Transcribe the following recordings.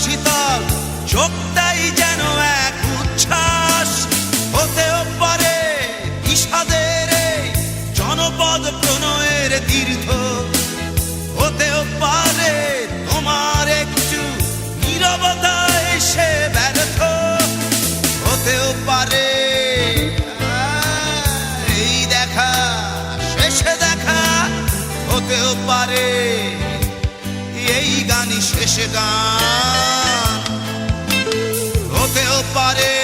শীতল, চোখটাই যেন এক উচ্ছ্বাস। হতেও পারে বিষাদের জনপদ প্রণয়ের তীর্থ, হতেও পারে তোমার একটু নীরবতা এসে ব্যর্থ, হতেও পারে এই দেখা শেষে দেখা, হতেও পারে এই গানই শেষ গান, হতেও পারে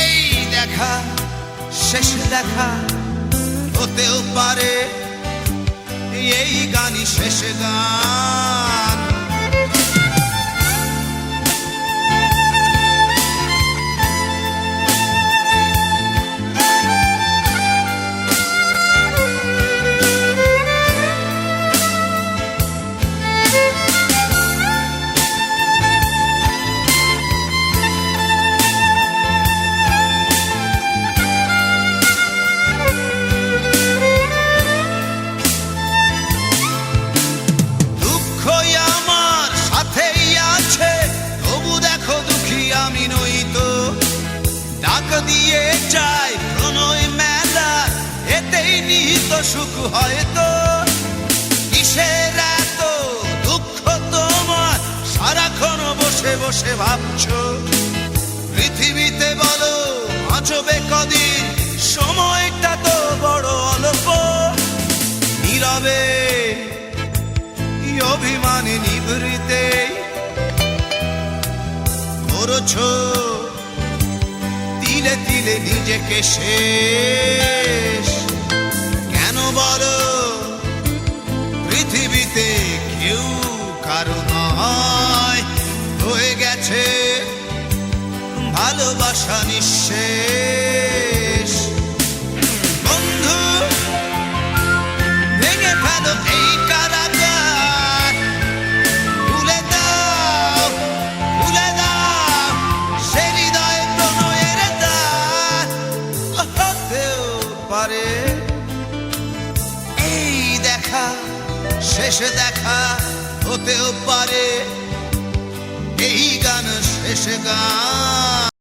এই দেখা শেষ দেখা, হতেও পারে এই গানই শেষ গান। ডাক দিয়ে চাই প্রণয় মেলা, এতেই নিহিত সুখ হয়তো। কিসের এত দুঃখ তোমার, সারাক্ষণ বসে বসে ভাবছো? পৃথিবীতে বলো বাঁচবে কদিন, সময়টা তো বড় অল্প। নীরবে অভিমানে নিভৃতে করছো তিলে তিলে নিজেকে শেষ। কেন বলো পৃথিবীতে কেউ কারো নয়, হয়ে গেছে ভালোবাসা নিঃশেষ। বন্ধু ভেঙে ফেলো এই কারাগার, ভুলে দাও ভুলে দাও সে হৃদয় প্রণয়ের দ্বার। হতেও পারে এই দেখা শেষ দেখা, হতেও পারে এই গান শেষ গান।